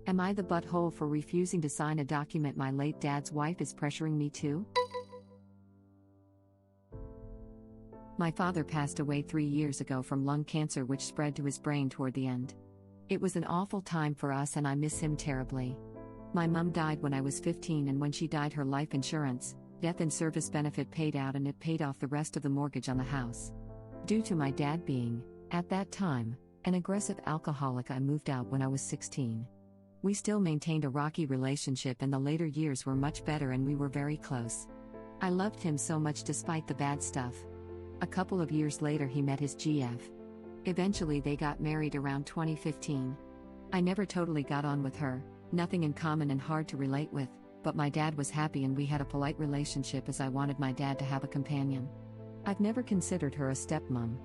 Am I the butthole for refusing to sign a document my late dad's wife is pressuring me to? My father passed away 3 years ago from lung cancer, which spread to his brain toward the end. It was an awful time for us and I miss him terribly. My mum died when I was 15, and when she died, her life insurance, death and service benefit paid out, and it paid off the rest of the mortgage on the house. Due to my dad being, at that time, an aggressive alcoholic, I moved out when I was 16. We still maintained a rocky relationship, and the later years were much better and we were very close. I loved him so much despite the bad stuff. A couple of years later he met his GF. Eventually they got married around 2015. I never totally got on with her, nothing in common and hard to relate with, but my dad was happy and we had a polite relationship as I wanted my dad to have a companion. I've never considered her a stepmom.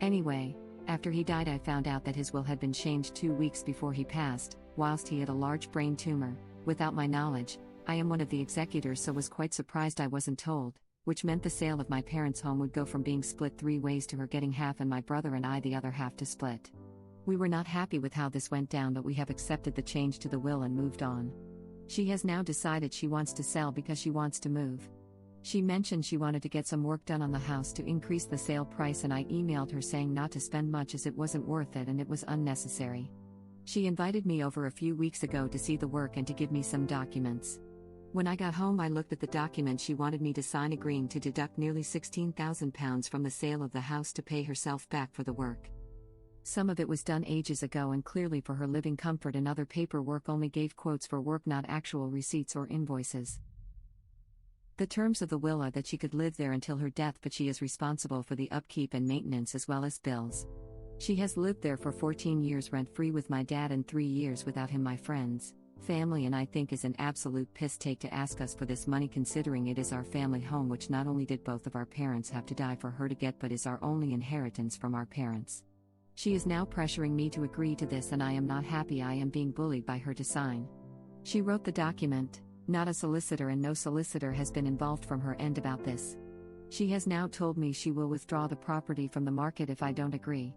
Anyway, after he died I found out that his will had been changed 2 weeks before he passed, whilst he had a large brain tumor. Without my knowledge, I am one of the executors, so was quite surprised I wasn't told, which meant the sale of my parents' home would go from being split 3 ways to her getting half and my brother and I the other half to split. We were not happy with how this went down, but we have accepted the change to the will and moved on. She has now decided she wants to sell because she wants to move. She mentioned she wanted to get some work done on the house to increase the sale price, and I emailed her saying not to spend much as it wasn't worth it and it was unnecessary. She invited me over a few weeks ago to see the work and to give me some documents. When I got home I looked at the document she wanted me to sign, agreeing to deduct nearly £16,000 from the sale of the house to pay herself back for the work. Some of it was done ages ago and clearly for her living comfort, and other paperwork only gave quotes for work, not actual receipts or invoices. The terms of the will are that she could live there until her death, but she is responsible for the upkeep and maintenance as well as bills. She has lived there for 14 years rent-free with my dad and 3 years without him. My friends, family and I think is an absolute piss take to ask us for this money, considering it is our family home, which not only did both of our parents have to die for her to get, but is our only inheritance from our parents. She is now pressuring me to agree to this and I am not happy. I am being bullied by her to sign. She wrote the document, not a solicitor, and no solicitor has been involved from her end about this. She has now told me she will withdraw the property from the market if I don't agree.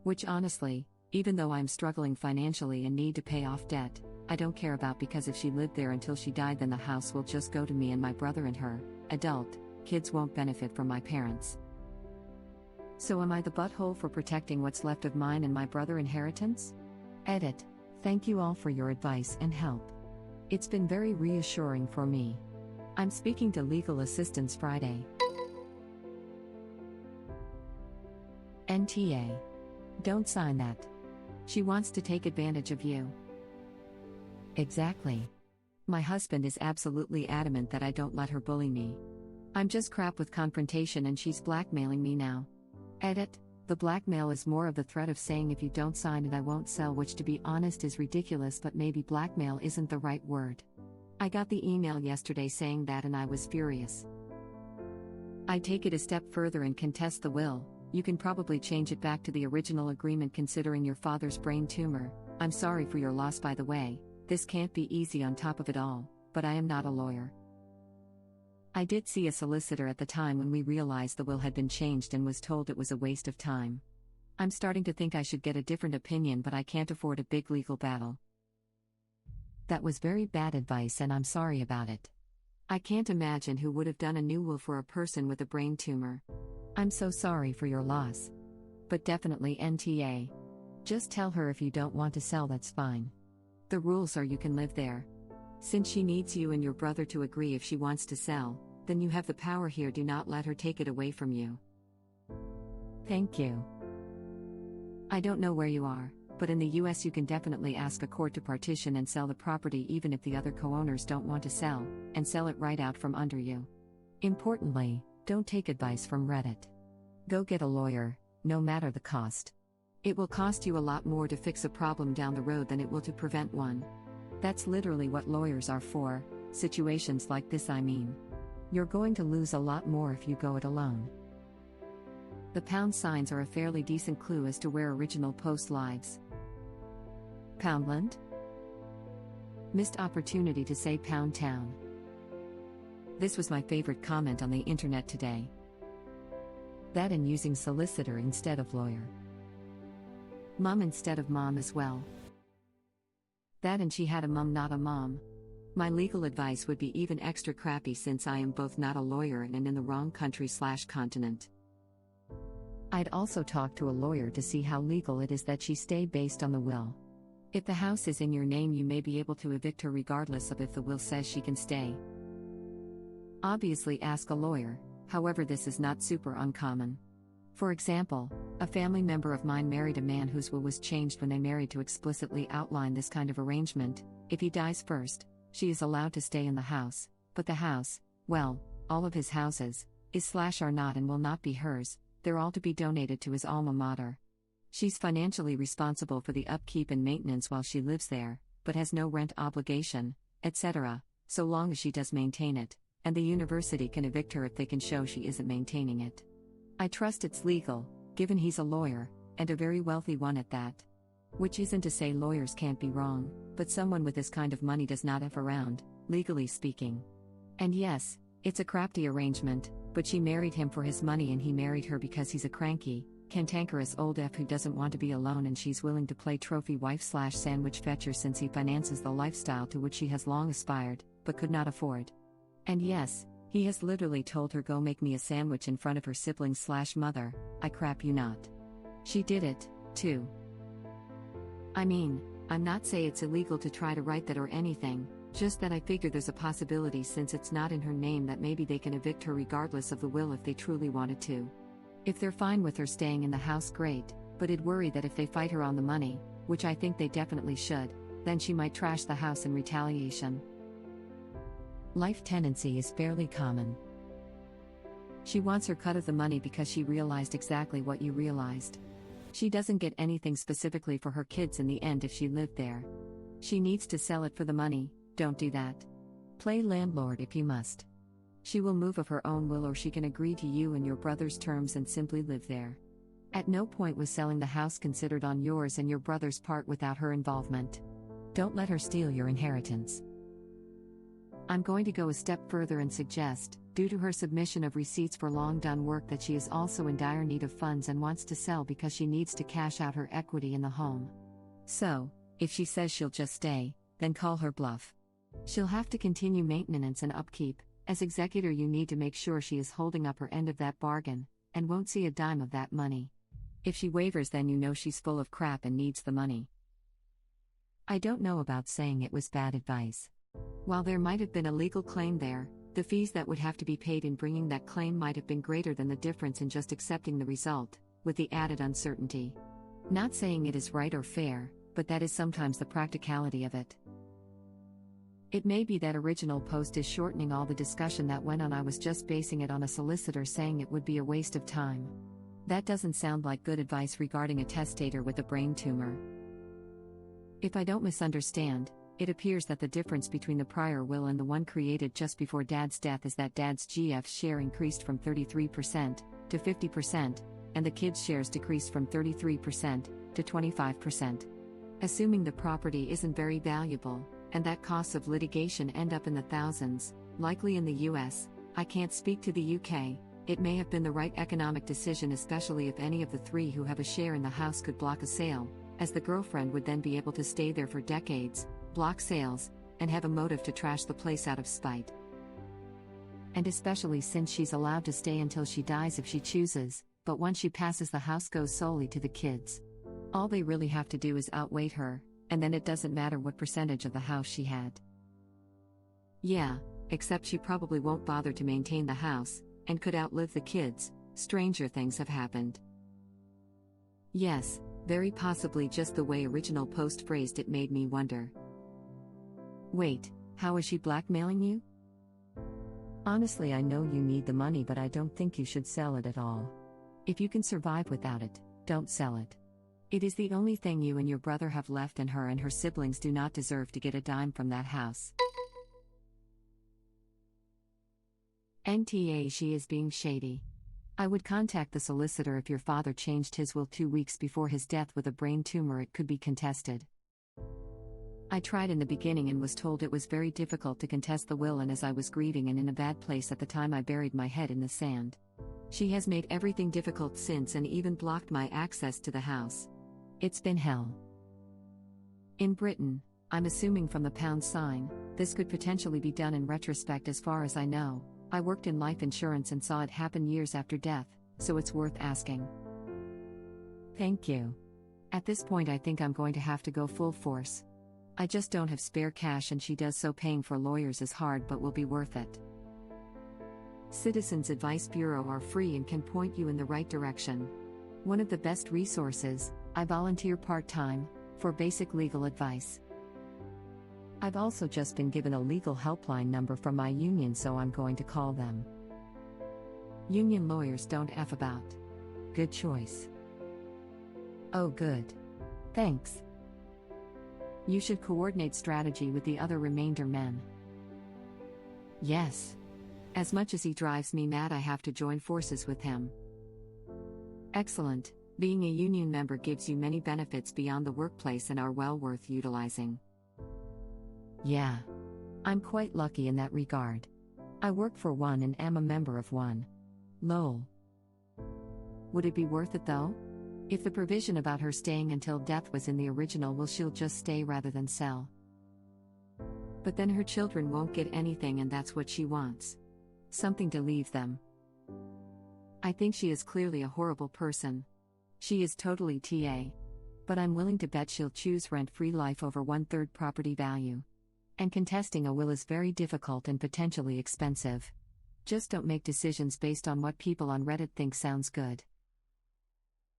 Which honestly, even though I'm struggling financially and need to pay off debt, I don't care about, because if she lived there until she died then the house will just go to me and my brother and her. Adult kids won't benefit from my parents. So am I the butthole for protecting what's left of mine and my brother inheritance? Edit. Thank you all for your advice and help. It's been very reassuring for me. I'm speaking to legal assistance Friday. NTA. Don't sign that. She wants to take advantage of you. Exactly. My husband is absolutely adamant that I don't let her bully me. I'm just crap with confrontation and she's blackmailing me now. Edit. The blackmail is more of the threat of saying if you don't sign it I won't sell, which to be honest is ridiculous, but maybe blackmail isn't the right word. I got the email yesterday saying that and I was furious. I take it a step further and contest the will. You can probably change it back to the original agreement considering your father's brain tumor. I'm sorry for your loss, by the way. This can't be easy on top of it all, but I am not a lawyer. I did see a solicitor at the time when we realized the will had been changed and was told it was a waste of time. I'm starting to think I should get a different opinion, but I can't afford a big legal battle. That was very bad advice and I'm sorry about it. I can't imagine who would have done a new will for a person with a brain tumor. I'm so sorry for your loss. But definitely NTA. Just tell her if you don't want to sell, that's fine. The rules are you can live there. Since she needs you and your brother to agree if she wants to sell, then you have the power here. Do not let her take it away from you. Thank you. I don't know where you are, but in the US you can definitely ask a court to partition and sell the property even if the other co-owners don't want to sell, and sell it right out from under you. Importantly, don't take advice from Reddit. Go get a lawyer, no matter the cost. It will cost you a lot more to fix a problem down the road than it will to prevent one. That's literally what lawyers are for, situations like this I mean. You're going to lose a lot more if you go it alone. The pound signs are a fairly decent clue as to where original post lives. Poundland? Missed opportunity to say Pound Town. This was my favorite comment on the internet today. That and using solicitor instead of lawyer. Mum instead of mom as well. That and she had a mum, not a mom. My legal advice would be even extra crappy since I am both not a lawyer and in the wrong country/continent. I'd also talk to a lawyer to see how legal it is that she stay based on the will. If the house is in your name, you may be able to evict her regardless of if the will says she can stay. Obviously, ask a lawyer, however, this is not super uncommon. For example, a family member of mine married a man whose will was changed when they married to explicitly outline this kind of arrangement. If he dies first, she is allowed to stay in the house, but the house, well, all of his houses, is/are not and will not be hers, they're all to be donated to his alma mater. She's financially responsible for the upkeep and maintenance while she lives there, but has no rent obligation, etc., so long as she does maintain it, and the university can evict her if they can show she isn't maintaining it. I trust it's legal, given he's a lawyer, and a very wealthy one at that. Which isn't to say lawyers can't be wrong, but someone with this kind of money does not F around, legally speaking. And yes, it's a crafty arrangement, but she married him for his money and he married her because he's a cranky, cantankerous old F who doesn't want to be alone, and she's willing to play trophy wife/sandwich fetcher since he finances the lifestyle to which she has long aspired, but could not afford. And yes, he has literally told her, go make me a sandwich in front of her siblings/mother, I crap you not. She did it, too. I mean, I'm not say it's illegal to try to write that or anything, just that I figure there's a possibility since it's not in her name that maybe they can evict her regardless of the will if they truly wanted to. If they're fine with her staying in the house, great, but I'd worry that if they fight her on the money, which I think they definitely should, then she might trash the house in retaliation. Life tenancy is fairly common. She wants her cut of the money because she realized exactly what you realized. She doesn't get anything specifically for her kids in the end if she lived there. She needs to sell it for the money, don't do that. Play landlord if you must. She will move of her own will, or she can agree to you and your brother's terms and simply live there. At no point was selling the house considered on yours and your brother's part without her involvement. Don't let her steal your inheritance. I'm going to go a step further and suggest, due to her submission of receipts for long done work, that she is also in dire need of funds and wants to sell because she needs to cash out her equity in the home. So, if she says she'll just stay, then call her bluff. She'll have to continue maintenance and upkeep. As executor, you need to make sure she is holding up her end of that bargain, and won't see a dime of that money. If she wavers, then you know she's full of crap and needs the money. I don't know about saying it was bad advice. While there might have been a legal claim there, the fees that would have to be paid in bringing that claim might have been greater than the difference in just accepting the result, with the added uncertainty. Not saying it is right or fair, but that is sometimes the practicality of it. It may be that original post is shortening all the discussion that went on. I was just basing it on a solicitor saying it would be a waste of time. That doesn't sound like good advice regarding a testator with a brain tumor. If I don't misunderstand, it appears that the difference between the prior will and the one created just before Dad's death is that Dad's GF share increased from 33% to 50%, and the kids' shares decreased from 33% to 25%. Assuming the property isn't very valuable, and that costs of litigation end up in the thousands, likely in the US, I can't speak to the UK, it may have been the right economic decision, especially if any of the three who have a share in the house could block a sale, as the girlfriend would then be able to stay there for decades, block sales, and have a motive to trash the place out of spite. And especially since she's allowed to stay until she dies if she chooses, but once she passes, the house goes solely to the kids. All they really have to do is outweight her, and then it doesn't matter what percentage of the house she had. Yeah, except she probably won't bother to maintain the house, and could outlive the kids. Stranger things have happened. Yes, very possibly. Just the way original post phrased it made me wonder. Wait, how is she blackmailing you? Honestly, I know you need the money, but I don't think you should sell it at all. If you can survive without it, don't sell it. It is the only thing you and your brother have left, and her siblings do not deserve to get a dime from that house. NTA, she is being shady. I would contact the solicitor. If your father changed his will 2 weeks before his death with a brain tumor, it could be contested. I tried in the beginning and was told it was very difficult to contest the will, and as I was grieving and in a bad place at the time, I buried my head in the sand. She has made everything difficult since and even blocked my access to the house. It's been hell. In Britain, I'm assuming from the pound sign, this could potentially be done in retrospect as far as I know. I worked in life insurance and saw it happen years after death, so it's worth asking. Thank you. At this point I think I'm going to have to go full force. I just don't have spare cash and she does so paying for lawyers is hard but will be worth it. Citizens Advice Bureau are free and can point you in the right direction. One of the best resources, I volunteer part-time, for basic legal advice. I've also just been given a legal helpline number from my union so I'm going to call them. Union lawyers don't F about. Good choice. Oh good. Thanks. You should coordinate strategy with the other remainder men. Yes. As much as he drives me mad I have to join forces with him. Excellent. Being a union member gives you many benefits beyond the workplace and are well worth utilizing. Yeah. I'm quite lucky in that regard. I work for one and am a member of one. Lol. Would it be worth it though? If the provision about her staying until death was in the original, will she'll just stay rather than sell? But then her children won't get anything and that's what she wants. Something to leave them. I think she is clearly a horrible person. She is totally TA. But I'm willing to bet she'll choose rent-free life over 1/3 property value. And contesting a will is very difficult and potentially expensive. Just don't make decisions based on what people on Reddit think sounds good.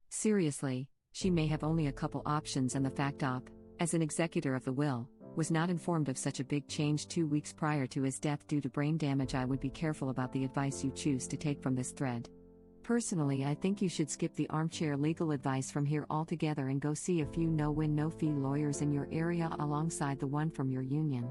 Seriously, she may have only a couple options and the fact op, as an executor of the will, was not informed of such a big change 2 weeks prior to his death due to brain damage. I would be careful about the advice you choose to take from this thread. Personally, I think you should skip the armchair legal advice from here altogether and go see a few no-win no-fee lawyers in your area alongside the one from your union.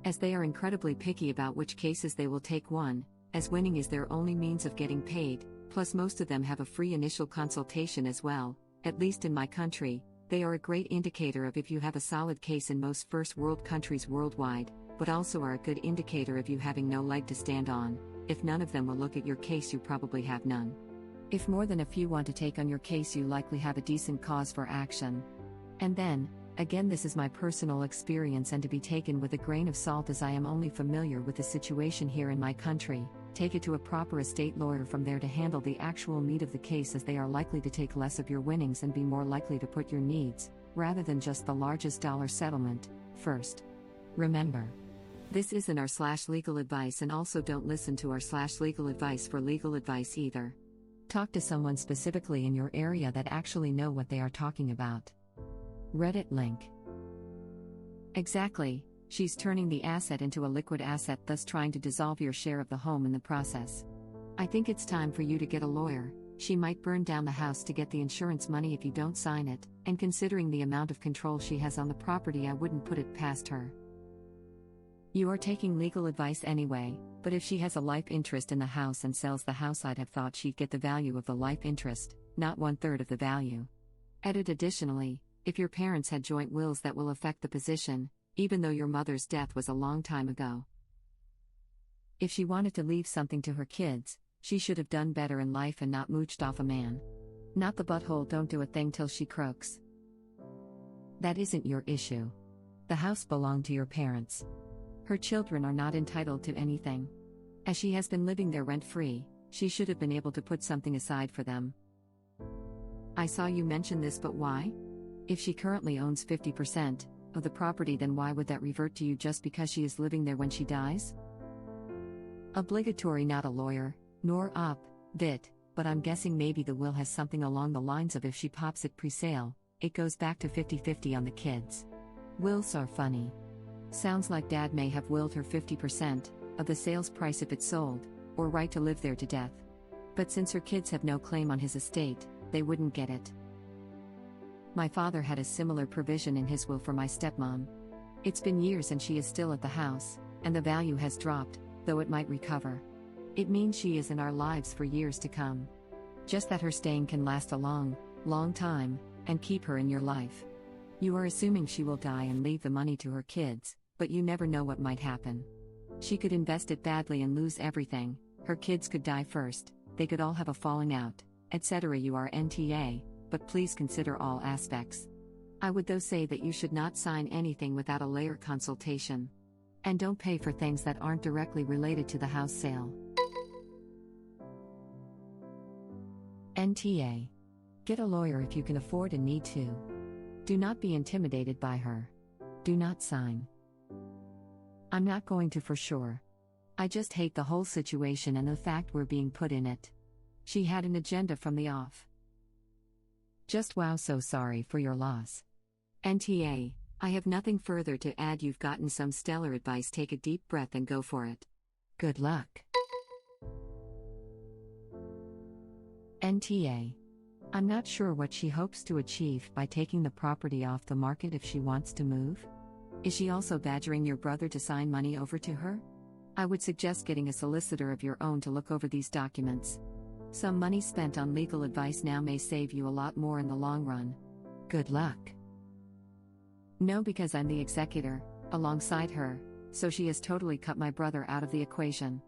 As they are incredibly picky about which cases they will take one, as winning is their only means of getting paid, plus most of them have a free initial consultation as well. At least in my country, they are a great indicator of if you have a solid case in most first world countries worldwide, but also are a good indicator of you having no leg to stand on. If none of them will look at your case, you probably have none. If more than a few want to take on your case, you likely have a decent cause for action. And then, again, this is my personal experience and to be taken with a grain of salt as I am only familiar with the situation here in my country. Take it to a proper estate lawyer from there to handle the actual meat of the case, as they are likely to take less of your winnings and be more likely to put your needs, rather than just the largest dollar settlement, first. Remember, this isn't our /legal advice, and also don't listen to our /legal advice for legal advice either. Talk to someone specifically in your area that actually know what they are talking about. Reddit link. Exactly, she's turning the asset into a liquid asset, thus trying to dissolve your share of the home in the process. I think it's time for you to get a lawyer. She might burn down the house to get the insurance money if you don't sign it, and considering the amount of control she has on the property, I wouldn't put it past her. You are taking legal advice anyway, but if she has a life interest in the house and sells the house, I'd have thought she'd get the value of the life interest, not 1/3 of the value. Edit. Additionally, if your parents had joint wills, that will affect the position, even though your mother's death was a long time ago. If she wanted to leave something to her kids, she should have done better in life and not mooched off a man. Not the butthole don't do a thing till she croaks. That isn't your issue. The house belonged to your parents. Her children are not entitled to anything. As she has been living there rent-free, she should have been able to put something aside for them. I saw you mention this, but why? If she currently owns 50% of the property, then why would that revert to you just because she is living there when she dies? Obligatory. Not a lawyer, nor bit, but I'm guessing maybe the will has something along the lines of if she pops it pre-sale, it goes back to 50-50 on the kids. Wills are funny. Sounds like dad may have willed her 50% of the sales price if it's sold, or right to live there to death. But since her kids have no claim on his estate, they wouldn't get it. My father had a similar provision in his will for my stepmom. It's been years and she is still at the house, and the value has dropped, though it might recover. It means she is in our lives for years to come. Just that her staying can last a long, long time, and keep her in your life. You are assuming she will die and leave the money to her kids, but you never know what might happen. She could invest it badly and lose everything, her kids could die first, they could all have a falling out, etc. You are NTA, but please consider all aspects. I would though say that you should not sign anything without a lawyer consultation. And don't pay for things that aren't directly related to the house sale. NTA. Get a lawyer if you can afford and need to. Do not be intimidated by her. Do not sign. I'm not going to for sure. I just hate the whole situation and the fact we're being put in it. She had an agenda from the off. Just wow, so sorry for your loss. NTA, I have nothing further to add. You've gotten some stellar advice. Take a deep breath and go for it. Good luck. NTA. I'm not sure what she hopes to achieve by taking the property off the market if she wants to move. Is she also badgering your brother to sign money over to her? I would suggest getting a solicitor of your own to look over these documents. Some money spent on legal advice now may save you a lot more in the long run. Good luck. No, because I'm the executor, alongside her, so she has totally cut my brother out of the equation.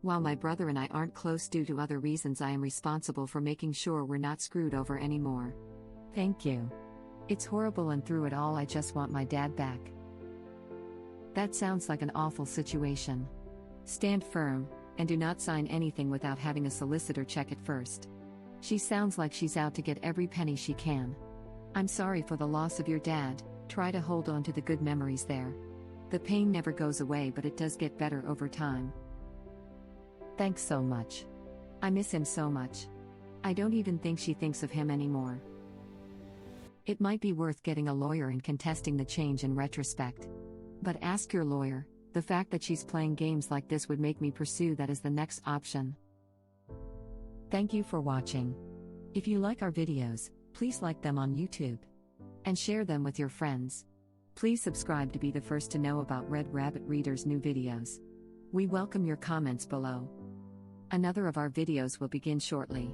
While my brother and I aren't close due to other reasons, I am responsible for making sure we're not screwed over anymore. Thank you. It's horrible, and through it all I just want my dad back. That sounds like an awful situation. Stand firm, and do not sign anything without having a solicitor check it first. She sounds like she's out to get every penny she can. I'm sorry for the loss of your dad. Try to hold on to the good memories there. The pain never goes away, but it does get better over time. Thanks so much. I miss him so much. I don't even think she thinks of him anymore. It might be worth getting a lawyer and contesting the change in retrospect. But ask your lawyer. The fact that she's playing games like this would make me pursue that as the next option. Thank you for watching. If you like our videos, please like them on YouTube. And share them with your friends. Please subscribe to be the first to know about Red Rabbit Reader's new videos. We welcome your comments below. Another of our videos will begin shortly.